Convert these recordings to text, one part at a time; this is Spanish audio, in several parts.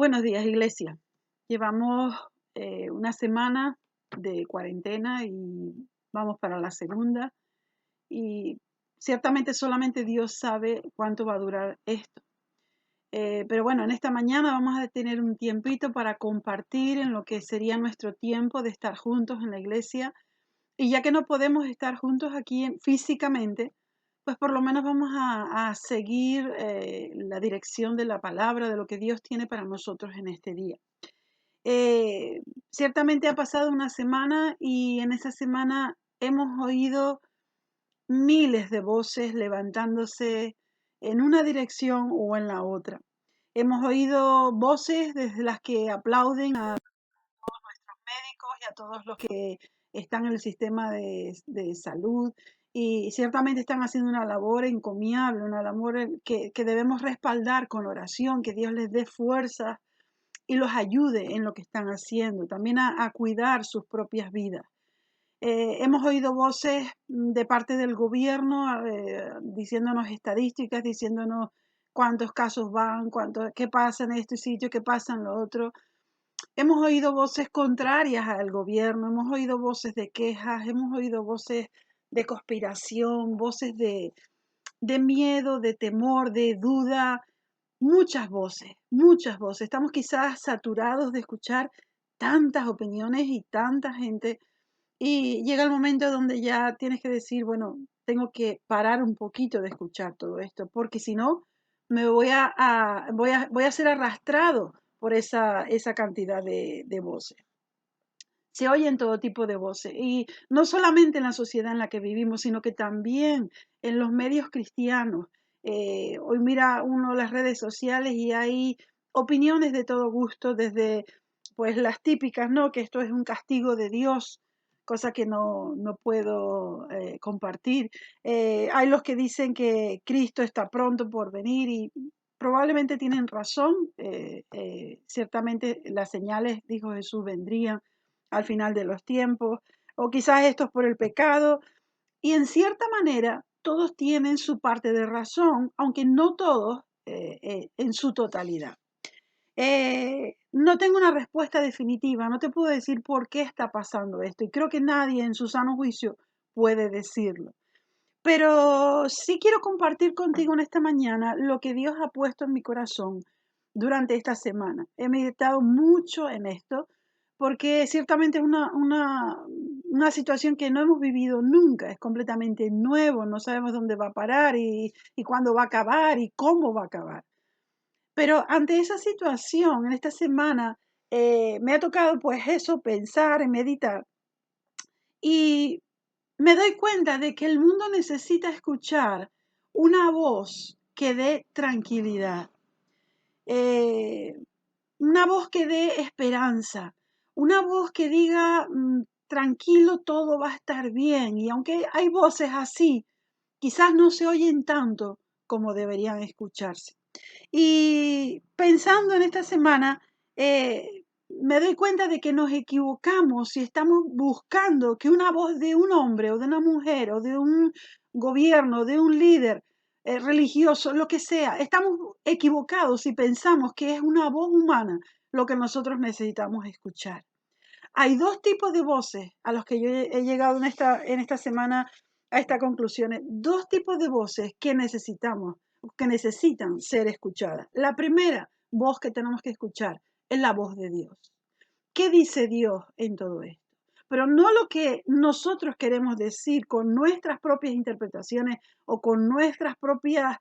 Buenos días, iglesia. Llevamos una semana de cuarentena y vamos para la segunda. Y ciertamente solamente Dios sabe cuánto va a durar esto. Pero bueno, en esta mañana vamos a tener un tiempito para compartir en lo que sería nuestro tiempo de estar juntos en la iglesia. Y ya que no podemos estar juntos aquí físicamente, pues por lo menos vamos a seguir la dirección de la palabra, de lo que Dios tiene para nosotros en este día. Eh, Ciertamente ha pasado una semana y en esa semana hemos oído miles de voces levantándose en una dirección o en la otra. Hemos oído voces desde las que aplauden a nuestros médicos y a todos los que están en el sistema de salud y ciertamente están haciendo una labor encomiable, una labor que debemos respaldar con oración, que Dios les dé fuerza y los ayude en lo que están haciendo, también a cuidar sus propias vidas. Hemos oído voces de parte del gobierno diciéndonos estadísticas, diciéndonos cuántos casos van, qué pasa en este sitio, qué pasa en lo otro. Hemos oído voces contrarias al gobierno, hemos oído voces de quejas, hemos oído voces de conspiración, voces de miedo, de temor, de duda, muchas voces, muchas voces. Estamos quizás saturados de escuchar tantas opiniones y tanta gente y llega el momento donde ya tienes que decir, bueno, tengo que parar un poquito de escuchar todo esto, porque si no, me voy a ser arrastrado por esa cantidad de voces. Se oyen todo tipo de voces y no solamente en la sociedad en la que vivimos, sino que también en los medios cristianos. Hoy mira uno las redes sociales y hay opiniones de todo gusto, desde pues las típicas, ¿no? Que esto es un castigo de Dios, cosa que no puedo compartir. Hay los que dicen que Cristo está pronto por venir y probablemente tienen razón. Ciertamente las señales, dijo Jesús, vendrían al final de los tiempos, o quizás esto es por el pecado, y en cierta manera todos tienen su parte de razón, aunque no todos en su totalidad. No tengo una respuesta definitiva, no te puedo decir por qué está pasando esto, y creo que nadie en su sano juicio puede decirlo. Pero sí quiero compartir contigo en esta mañana lo que Dios ha puesto en mi corazón durante esta semana. He meditado mucho en esto porque ciertamente es una situación que no hemos vivido nunca, es completamente nuevo, no sabemos dónde va a parar y cuándo va a acabar y cómo va a acabar. Pero ante esa situación, en esta semana, me ha tocado pues eso, pensar y meditar. Y me doy cuenta de que el mundo necesita escuchar una voz que dé tranquilidad, eh, una voz que dé esperanza, una voz que diga, tranquilo, todo va a estar bien. Y aunque hay voces así, quizás no se oyen tanto como deberían escucharse. Y pensando en esta semana, me doy cuenta de que nos equivocamos si estamos buscando que una voz de un hombre o de una mujer o de un gobierno, de un líder religioso, lo que sea, estamos equivocados si pensamos que es una voz humana lo que nosotros necesitamos escuchar. Hay dos tipos de voces a los que yo he llegado en esta semana a estas conclusiones. Dos tipos de voces que necesitamos, que necesitan ser escuchadas. La primera voz que tenemos que escuchar es la voz de Dios. ¿Qué dice Dios en todo esto? Pero no lo que nosotros queremos decir con nuestras propias interpretaciones o con nuestras propias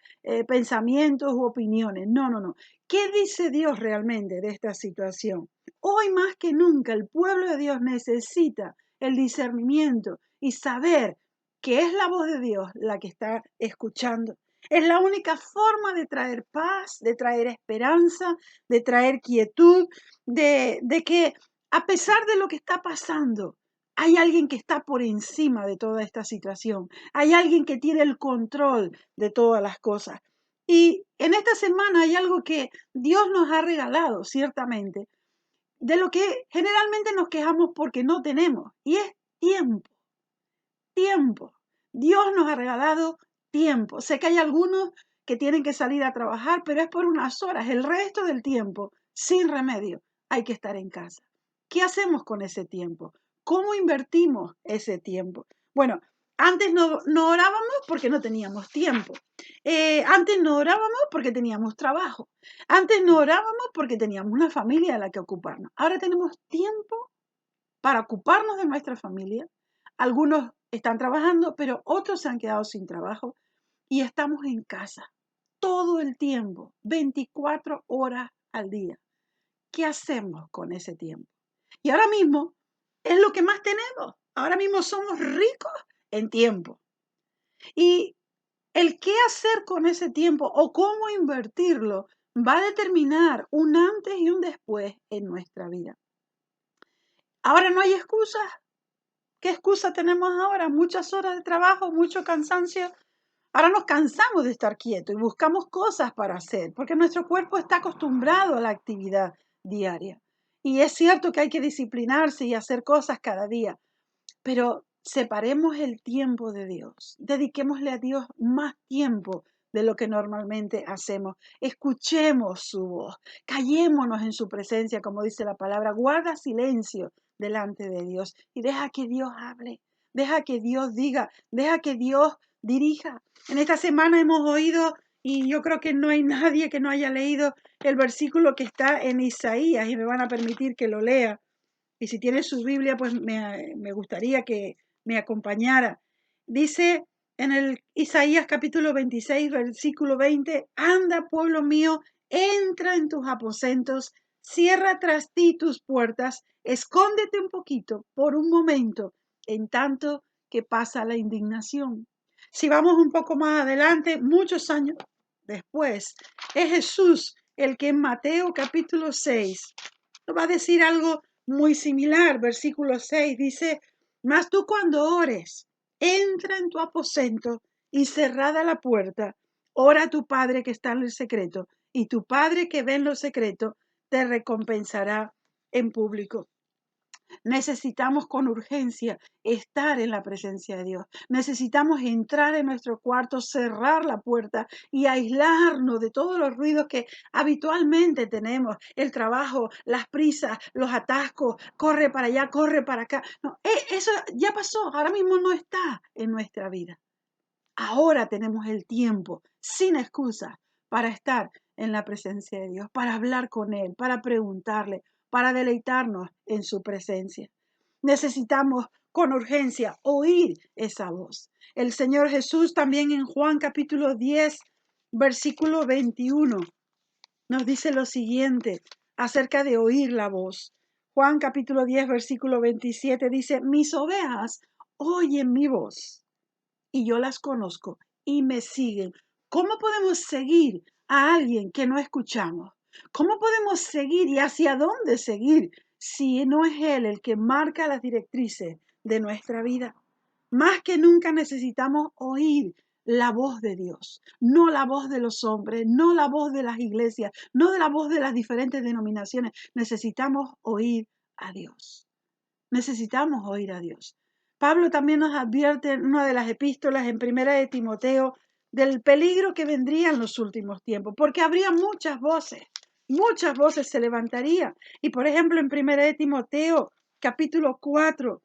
pensamientos u opiniones. No, no, no. ¿Qué dice Dios realmente de esta situación? Hoy más que nunca el pueblo de Dios necesita el discernimiento y saber que es la voz de Dios la que está escuchando. Es la única forma de traer paz, de traer esperanza, de traer quietud, de que a pesar de lo que está pasando, hay alguien que está por encima de toda esta situación. Hay alguien que tiene el control de todas las cosas. Y en esta semana hay algo que Dios nos ha regalado, ciertamente, de lo que generalmente nos quejamos porque no tenemos, y es tiempo, tiempo. Dios nos ha regalado tiempo. Sé que hay algunos que tienen que salir a trabajar, pero es por unas horas. El resto del tiempo sin remedio, hay que estar en casa. ¿Qué hacemos con ese tiempo? ¿Cómo invertimos ese tiempo? Bueno, antes no orábamos porque no teníamos tiempo. Antes no orábamos porque teníamos trabajo. Antes no orábamos porque teníamos una familia a la que ocuparnos. Ahora tenemos tiempo para ocuparnos de nuestra familia. Algunos están trabajando, pero otros se han quedado sin trabajo y estamos en casa todo el tiempo, 24 horas al día. ¿Qué hacemos con ese tiempo? Y ahora mismo es lo que más tenemos. Ahora mismo somos ricos en tiempo. Y el qué hacer con ese tiempo o cómo invertirlo va a determinar un antes y un después en nuestra vida. Ahora no hay excusas. ¿Qué excusa tenemos ahora? Muchas horas de trabajo, mucho cansancio. Ahora nos cansamos de estar quietos y buscamos cosas para hacer, porque nuestro cuerpo está acostumbrado a la actividad diaria. Y es cierto que hay que disciplinarse y hacer cosas cada día, pero separemos el tiempo de Dios, dediquémosle a Dios más tiempo de lo que normalmente hacemos. Escuchemos su voz, callémonos en su presencia, como dice la palabra, guarda silencio delante de Dios y deja que Dios hable, deja que Dios diga, deja que Dios dirija. En esta semana hemos oído, y yo creo que no hay nadie que no haya leído el versículo que está en Isaías, y me van a permitir que lo lea. Y si tiene su Biblia, pues me gustaría que me acompañara. Dice en el Isaías capítulo 26, versículo 20, anda, pueblo mío, entra en tus aposentos, cierra tras ti tus puertas, escóndete un poquito por un momento, en tanto que pasa la indignación. Si vamos un poco más adelante, muchos años después, es Jesús el que en Mateo capítulo 6 va a decir algo muy similar. Versículo 6 dice, mas tú cuando ores, entra en tu aposento y cerrada la puerta, ora a tu Padre que está en el secreto, y tu Padre que ve en lo secreto te recompensará en público. Necesitamos con urgencia estar en la presencia de Dios. Necesitamos entrar en nuestro cuarto, cerrar la puerta y aislarnos de todos los ruidos que habitualmente tenemos. El trabajo, las prisas, los atascos, corre para allá, corre para acá. No, eso ya pasó, ahora mismo no está en nuestra vida. Ahora tenemos el tiempo, sin excusa, para estar en la presencia de Dios, para hablar con Él, para preguntarle, para deleitarnos en su presencia. Necesitamos con urgencia oír esa voz. El Señor Jesús también en Juan capítulo 10, versículo 21, nos dice lo siguiente acerca de oír la voz. Juan capítulo 10, versículo 27 dice, mis ovejas oyen mi voz y yo las conozco y me siguen. ¿Cómo podemos seguir a alguien que no escuchamos? ¿Cómo podemos seguir y hacia dónde seguir si no es Él el que marca las directrices de nuestra vida? Más que nunca necesitamos oír la voz de Dios, no la voz de los hombres, no la voz de las iglesias, no de la voz de las diferentes denominaciones. Necesitamos oír a Dios. Necesitamos oír a Dios. Pablo también nos advierte en una de las epístolas en Primera de Timoteo del peligro que vendría en los últimos tiempos, porque habría muchas voces se levantarían. Y por ejemplo, en Primera de Timoteo, capítulo 4,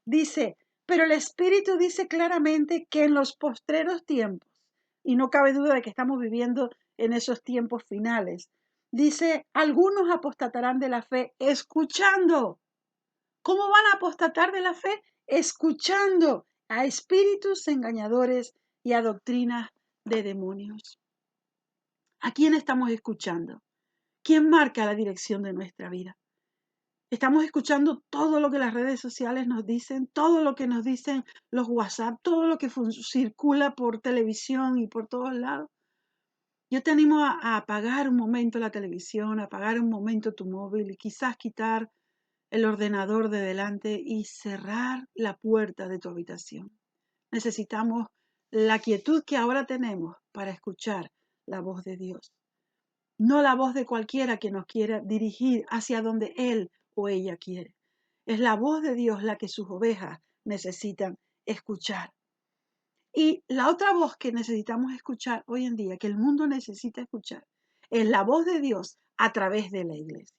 dice, pero el Espíritu dice claramente que en los postreros tiempos, y no cabe duda de que estamos viviendo en esos tiempos finales, dice, algunos apostatarán de la fe escuchando. ¿Cómo van a apostatar de la fe? Escuchando a espíritus engañadores y a doctrinas de demonios. ¿A quién estamos escuchando? ¿Quién marca la dirección de nuestra vida? Estamos escuchando todo lo que las redes sociales nos dicen, todo lo que nos dicen los WhatsApp, todo lo que circula por televisión y por todos lados. Yo te animo a apagar un momento la televisión, a apagar un momento tu móvil y quizás quitar el ordenador de delante y cerrar la puerta de tu habitación. Necesitamos la quietud que ahora tenemos para escuchar la voz de Dios, no la voz de cualquiera que nos quiera dirigir hacia donde Él o ella quiere. Es la voz de Dios la que sus ovejas necesitan escuchar. Y la otra voz que necesitamos escuchar hoy en día, que el mundo necesita escuchar, es la voz de Dios a través de la iglesia.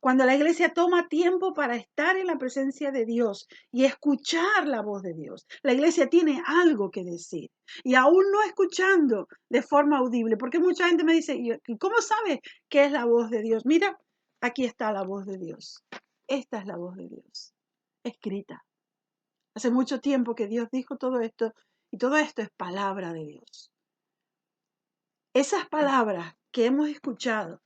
Cuando la iglesia toma tiempo para estar en la presencia de Dios y escuchar la voz de Dios, la iglesia tiene algo que decir. Y aún no escuchando de forma audible, porque mucha gente me dice, ¿y cómo sabes qué es la voz de Dios? Mira, aquí está la voz de Dios. Esta es la voz de Dios, escrita. Hace mucho tiempo que Dios dijo todo esto y todo esto es palabra de Dios. Esas palabras que hemos escuchado,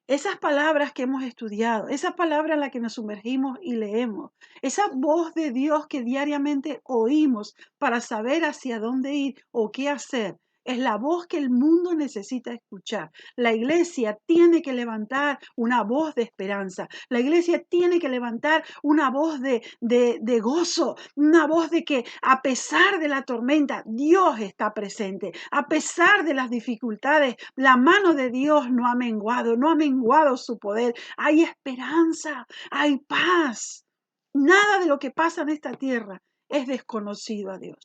esas palabras que hemos estudiado, esas palabras en las que nos sumergimos y leemos, esa voz de Dios que diariamente oímos para saber hacia dónde ir o qué hacer, es la voz que el mundo necesita escuchar. La iglesia tiene que levantar una voz de esperanza. La iglesia tiene que levantar una voz de gozo, una voz de que a pesar de la tormenta, Dios está presente. A pesar de las dificultades, la mano de Dios no ha menguado su poder. Hay esperanza, hay paz. Nada de lo que pasa en esta tierra es desconocido a Dios.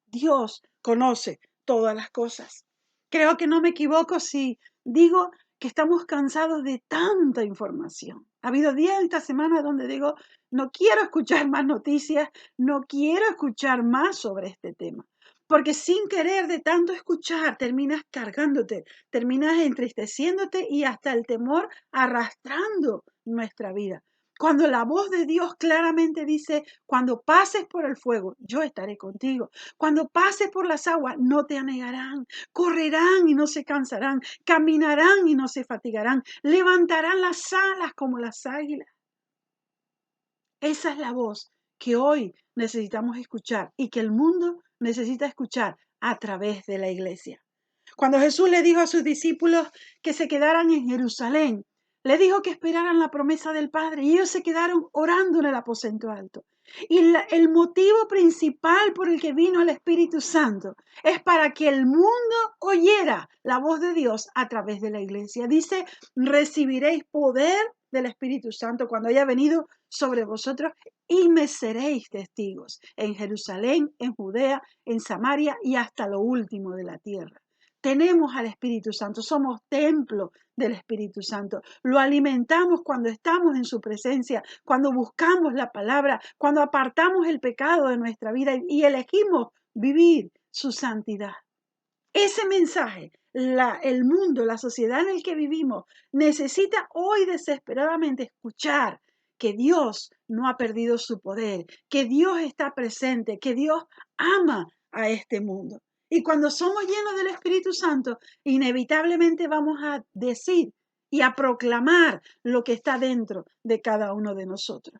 Dios conoce todas las cosas. Creo que no me equivoco si digo que estamos cansados de tanta información. Ha habido días esta semana donde digo, no quiero escuchar más noticias, no quiero escuchar más sobre este tema. Porque sin querer de tanto escuchar, terminas cargándote, terminas entristeciéndote y hasta el temor arrastrando nuestra vida. Cuando la voz de Dios claramente dice, cuando pases por el fuego, yo estaré contigo. Cuando pases por las aguas, no te anegarán. Correrán y no se cansarán. Caminarán y no se fatigarán. Levantarán las alas como las águilas. Esa es la voz que hoy necesitamos escuchar y que el mundo necesita escuchar a través de la iglesia. Cuando Jesús le dijo a sus discípulos que se quedaran en Jerusalén, le dijo que esperaran la promesa del Padre y ellos se quedaron orando en el aposento alto. Y el motivo principal por el que vino el Espíritu Santo es para que el mundo oyera la voz de Dios a través de la iglesia. Dice, recibiréis poder del Espíritu Santo cuando haya venido sobre vosotros y me seréis testigos en Jerusalén, en Judea, en Samaria y hasta lo último de la tierra. Tenemos al Espíritu Santo, somos templo del Espíritu Santo. Lo alimentamos cuando estamos en su presencia, cuando buscamos la palabra, cuando apartamos el pecado de nuestra vida y elegimos vivir su santidad. Ese mensaje, el mundo, la sociedad en el que vivimos, necesita hoy desesperadamente escuchar que Dios no ha perdido su poder, que Dios está presente, que Dios ama a este mundo. Y cuando somos llenos del Espíritu Santo, inevitablemente vamos a decir y a proclamar lo que está dentro de cada uno de nosotros.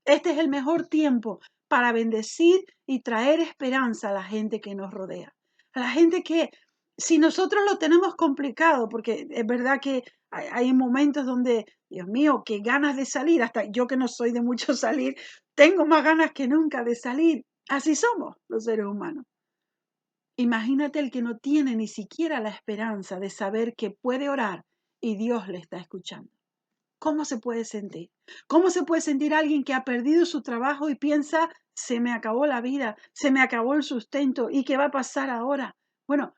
Este es el mejor tiempo para bendecir y traer esperanza a la gente que nos rodea. A la gente que, si nosotros lo tenemos complicado, porque es verdad que hay momentos donde, Dios mío, qué ganas de salir, hasta yo que no soy de mucho salir, tengo más ganas que nunca de salir. Así somos los seres humanos. Imagínate el que no tiene ni siquiera la esperanza de saber que puede orar y Dios le está escuchando. ¿Cómo se puede sentir? ¿Cómo se puede sentir alguien que ha perdido su trabajo y piensa, se me acabó la vida, se me acabó el sustento y qué va a pasar ahora? Bueno,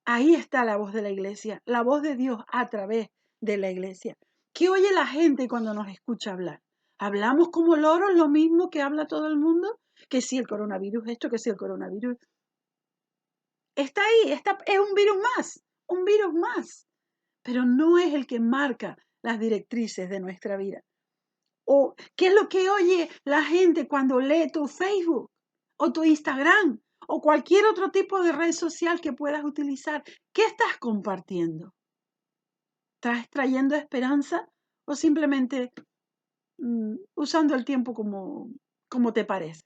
ahí está la voz de la iglesia, la voz de Dios a través de la iglesia. ¿Qué oye la gente cuando nos escucha hablar? ¿Hablamos como loros lo mismo que habla todo el mundo? Que si el coronavirus esto, que si el coronavirus. Está ahí, es un virus más, pero no es el que marca las directrices de nuestra vida. ¿O qué es lo que oye la gente cuando lee tu Facebook o tu Instagram o cualquier otro tipo de red social que puedas utilizar? ¿Qué estás compartiendo? ¿Estás trayendo esperanza o simplemente usando el tiempo como te parece?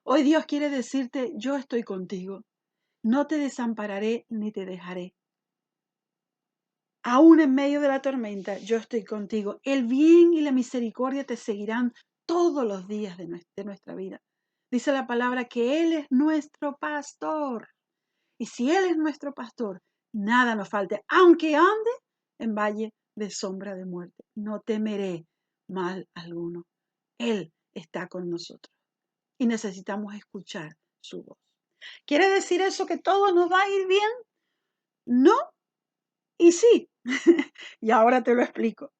Hoy Dios quiere decirte, yo estoy contigo, no te desampararé ni te dejaré. Aún en medio de la tormenta, yo estoy contigo. El bien y la misericordia te seguirán todos los días de nuestra vida. Dice la palabra que Él es nuestro pastor. Y si Él es nuestro pastor, nada nos falte. Aunque ande en valle de sombra de muerte, no temeré mal alguno. Él está con nosotros y necesitamos escuchar su voz. ¿Quiere decir eso que todo nos va a ir bien? No, Y sí, y ahora te lo explico.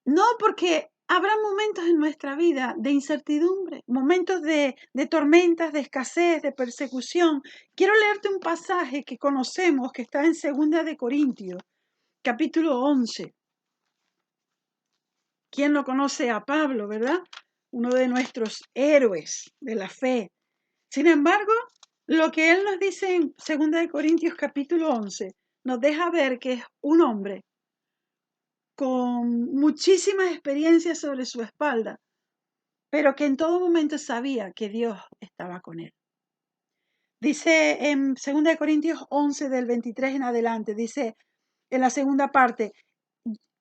No, porque habrá momentos en nuestra vida de incertidumbre, momentos de tormentas, de escasez, de persecución. Quiero leerte un pasaje que conocemos, que está en 2 Corintios, capítulo 11. ¿Quién no conoce a Pablo, verdad? Uno de nuestros héroes de la fe. Sin embargo, lo que él nos dice en 2 Corintios capítulo 11 nos deja ver que es un hombre con muchísimas experiencias sobre su espalda, pero que en todo momento sabía que Dios estaba con él. Dice en 2 Corintios 11 del 23 en adelante, dice en la segunda parte,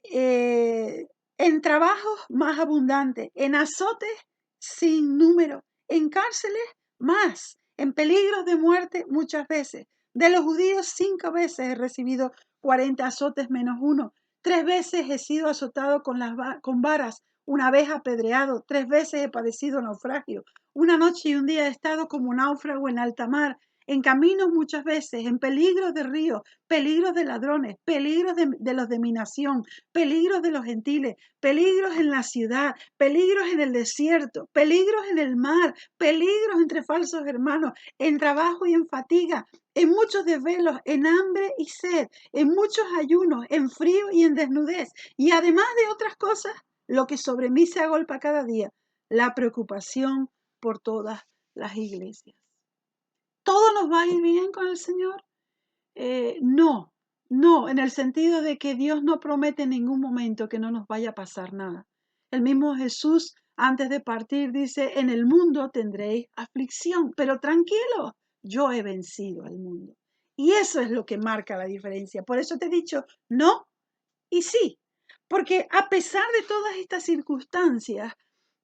en trabajos más abundantes, en azotes sin número, en cárceles más, en peligros de muerte muchas veces. De los judíos 5 veces he recibido 40 azotes menos uno. 3 veces he sido azotado con varas, una vez apedreado, 3 veces he padecido naufragio. Una noche y un día he estado como náufrago en alta mar, en caminos muchas veces, en peligros de río, peligros de ladrones, peligros de los de mi nación, peligros de los gentiles, peligros en la ciudad, peligros en el desierto, peligros en el mar, peligros entre falsos hermanos, en trabajo y en fatiga, en muchos desvelos, en hambre y sed, en muchos ayunos, en frío y en desnudez, y además de otras cosas, lo que sobre mí se agolpa cada día, la preocupación por todas las iglesias. ¿Todo nos va a ir bien con el Señor? No, no, en el sentido de que Dios no promete en ningún momento que no nos vaya a pasar nada. El mismo Jesús, antes de partir, dice, en el mundo tendréis aflicción, pero tranquilo, yo he vencido al mundo. Y eso es lo que marca la diferencia. Por eso te he dicho no y sí, porque a pesar de todas estas circunstancias,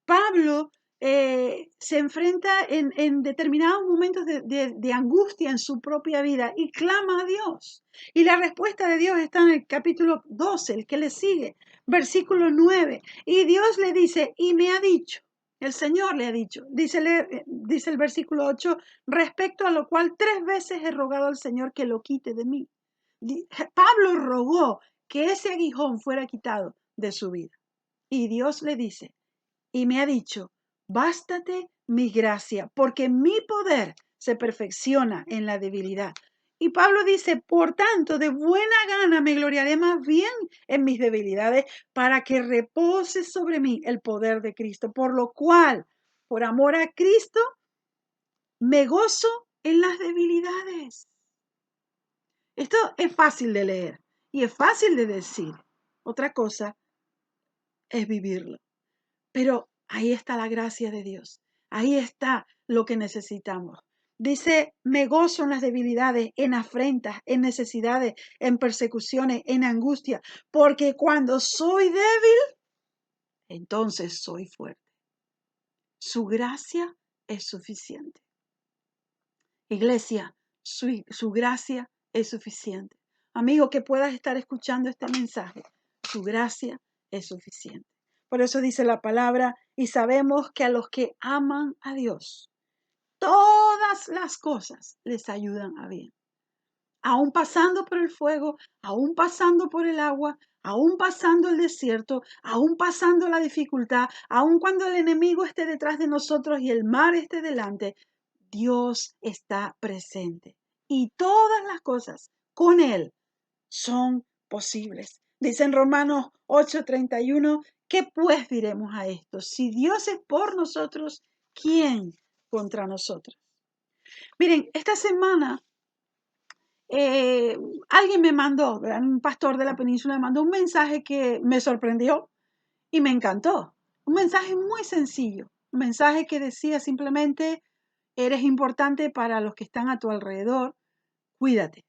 Pablo se enfrenta en determinados momentos de angustia en su propia vida y clama a Dios. Y la respuesta de Dios está en el capítulo 12, el que le sigue, versículo 9. Y Dios le dice, y me ha dicho, el Señor le ha dicho, dice el versículo 8, respecto a lo cual 3 veces he rogado al Señor que lo quite de mí. Pablo rogó que ese aguijón fuera quitado de su vida. Y Dios le dice, y me ha dicho, bástate mi gracia, porque mi poder se perfecciona en la debilidad. Y Pablo dice, por tanto, de buena gana me gloriaré más bien en mis debilidades, para que repose sobre mí el poder de Cristo. Por lo cual, por amor a Cristo, me gozo en las debilidades. Esto es fácil de leer y es fácil de decir. Otra cosa es vivirlo. Pero ahí está la gracia de Dios. Ahí está lo que necesitamos. Dice, me gozo en las debilidades, en afrentas, en necesidades, en persecuciones, en angustia, porque cuando soy débil, entonces soy fuerte. Su gracia es suficiente. Iglesia, su gracia es suficiente. Amigo, que puedas estar escuchando este mensaje, su gracia es suficiente. Por eso dice la palabra, y sabemos que a los que aman a Dios, todas las cosas les ayudan a bien. Aún pasando por el fuego, aún pasando por el agua, aún pasando el desierto, aún pasando la dificultad, aún cuando el enemigo esté detrás de nosotros y el mar esté delante, Dios está presente. Y todas las cosas con Él son posibles. Dice en Romanos 8:31, ¿qué pues diremos a esto? Si Dios es por nosotros, ¿quién contra nosotros? Miren, esta semana alguien me mandó, ¿verdad? Un pastor de la península me mandó un mensaje que me sorprendió y me encantó. Un mensaje muy sencillo, un mensaje que decía simplemente, eres importante para los que están a tu alrededor, cuídate.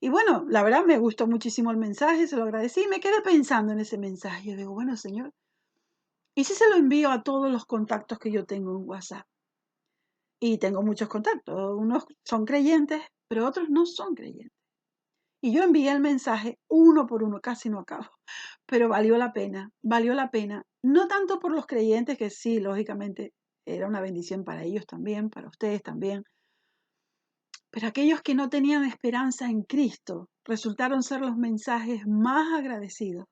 Y bueno, la verdad me gustó muchísimo el mensaje, se lo agradecí y me quedé pensando en ese mensaje. Yo digo, bueno, Señor, ¿y si se lo envío a todos los contactos que yo tengo en WhatsApp? Y tengo muchos contactos, unos son creyentes, pero otros no son creyentes. Y yo envié el mensaje uno por uno, casi no acabo, pero valió la pena, no tanto por los creyentes, que sí, lógicamente era una bendición para ellos también, para ustedes también, pero aquellos que no tenían esperanza en Cristo, resultaron ser los mensajes más agradecidos,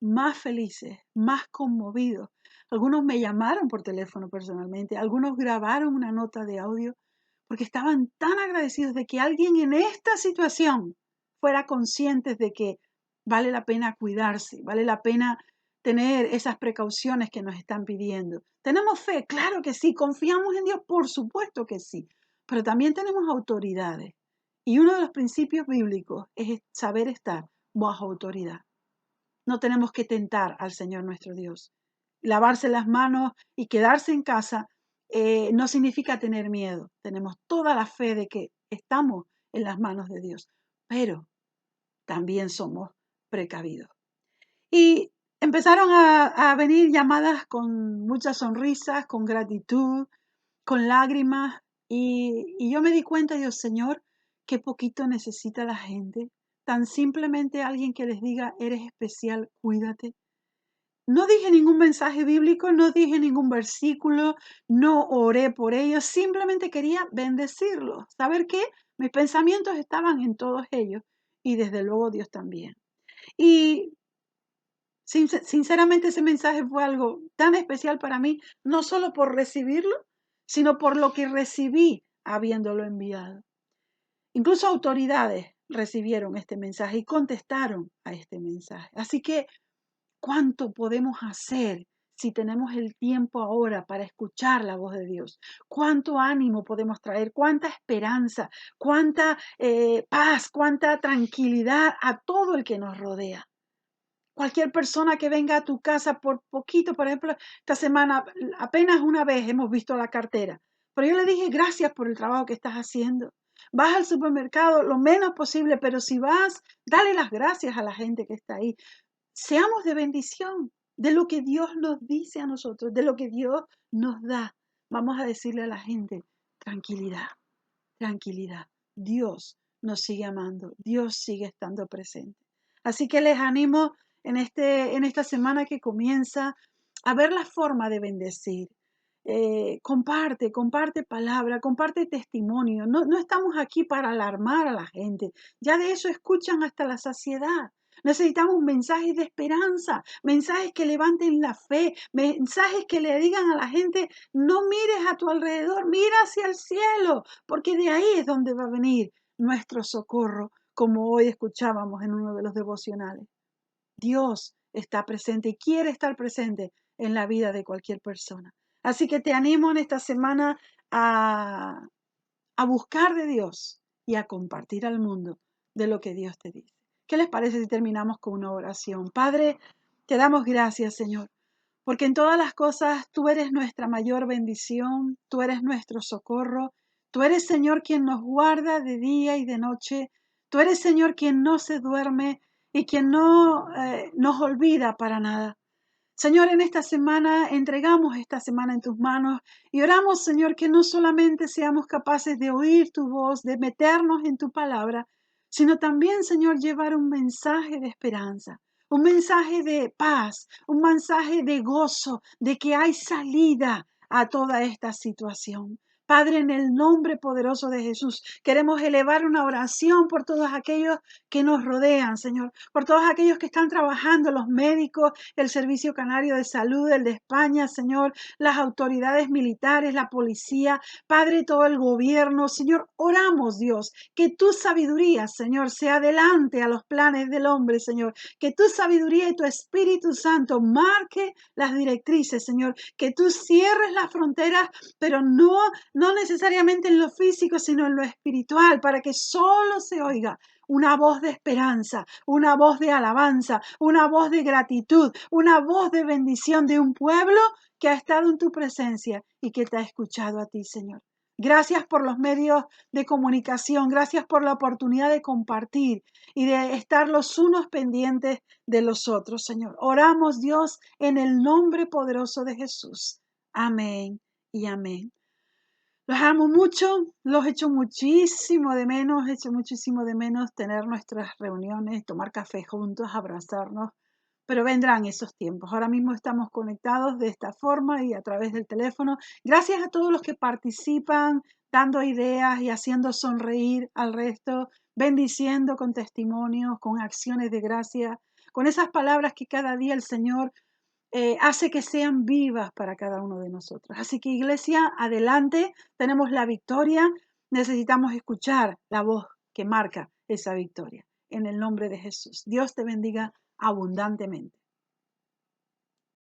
más felices, más conmovidos. Algunos me llamaron por teléfono personalmente, algunos grabaron una nota de audio porque estaban tan agradecidos de que alguien en esta situación fuera consciente de que vale la pena cuidarse, vale la pena tener esas precauciones que nos están pidiendo. ¿Tenemos fe? Claro que sí. ¿Confiamos en Dios? Por supuesto que sí. Pero también tenemos autoridades. Y uno de los principios bíblicos es saber estar bajo autoridad. No tenemos que tentar al Señor nuestro Dios. Lavarse las manos y quedarse en casa no significa tener miedo. Tenemos toda la fe de que estamos en las manos de Dios, pero también somos precavidos. Y empezaron a venir llamadas con muchas sonrisas, con gratitud, con lágrimas. Y yo me di cuenta, Dios Señor, qué poquito necesita la gente. Tan simplemente alguien que les diga, eres especial, cuídate. No dije ningún mensaje bíblico, no dije ningún versículo, no oré por ellos, simplemente quería bendecirlos. ¿Saber qué? Mis pensamientos estaban en todos ellos y desde luego Dios también. Y sinceramente ese mensaje fue algo tan especial para mí, no solo por recibirlo, sino por lo que recibí habiéndolo enviado. Incluso autoridades recibieron este mensaje y contestaron a este mensaje. Así que, ¿cuánto podemos hacer si tenemos el tiempo ahora para escuchar la voz de Dios? ¿Cuánto ánimo podemos traer? ¿Cuánta esperanza? ¿Cuánta paz? ¿Cuánta tranquilidad a todo el que nos rodea? Cualquier persona que venga a tu casa por poquito, por ejemplo, esta semana apenas una vez hemos visto la cartera, pero yo le dije gracias por el trabajo que estás haciendo. Vas al supermercado lo menos posible, pero si vas, dale las gracias a la gente que está ahí. Seamos de bendición de lo que Dios nos dice a nosotros, de lo que Dios nos da. Vamos a decirle a la gente, tranquilidad, tranquilidad. Dios nos sigue amando, Dios sigue estando presente. Así que les animo en esta semana que comienza a ver la forma de bendecir. Comparte palabra, comparte testimonio. No estamos aquí para alarmar a la gente. Ya de eso escuchan hasta la saciedad. Necesitamos mensajes de esperanza, mensajes que levanten la fe, mensajes que le digan a la gente, no mires a tu alrededor, mira hacia el cielo, porque de ahí es donde va a venir nuestro socorro, como hoy escuchábamos en uno de los devocionales. Dios está presente y quiere estar presente en la vida de cualquier persona. Así que te animo en esta semana a, a buscar de Dios y a compartir al mundo de lo que Dios te dice. ¿Qué les parece si terminamos con una oración? Padre, te damos gracias, Señor, porque en todas las cosas tú eres nuestra mayor bendición, tú eres nuestro socorro, tú eres, Señor, quien nos guarda de día y de noche, tú eres, Señor, quien no se duerme y quien no nos olvida para nada. Señor, en esta semana entregamos esta semana en tus manos y oramos, Señor, que no solamente seamos capaces de oír tu voz, de meternos en tu palabra, sino también, Señor, llevar un mensaje de esperanza, un mensaje de paz, un mensaje de gozo, de que hay salida a toda esta situación. Padre, en el nombre poderoso de Jesús, queremos elevar una oración por todos aquellos que nos rodean, Señor, por todos aquellos que están trabajando, los médicos, el Servicio Canario de Salud, el de España, Señor, las autoridades militares, la policía, Padre, todo el gobierno, Señor, oramos, Dios, que tu sabiduría, Señor, se adelante a los planes del hombre, Señor, que tu sabiduría y tu Espíritu Santo marque las directrices, Señor, que tú cierres las fronteras, pero no necesariamente en lo físico, sino en lo espiritual, para que solo se oiga una voz de esperanza, una voz de alabanza, una voz de gratitud, una voz de bendición de un pueblo que ha estado en tu presencia y que te ha escuchado a ti, Señor. Gracias por los medios de comunicación, gracias por la oportunidad de compartir y de estar los unos pendientes de los otros, Señor. Oramos, Dios, en el nombre poderoso de Jesús. Amén y amén. Los amo mucho, los echo muchísimo de menos tener nuestras reuniones, tomar café juntos, abrazarnos, pero vendrán esos tiempos. Ahora mismo estamos conectados de esta forma y a través del teléfono. Gracias a todos los que participan, dando ideas y haciendo sonreír al resto, bendiciendo con testimonios, con acciones de gracia, con esas palabras que cada día el Señor hace que sean vivas para cada uno de nosotros. Así que iglesia, adelante, tenemos la victoria, necesitamos escuchar la voz que marca esa victoria. En el nombre de Jesús. Dios te bendiga abundantemente.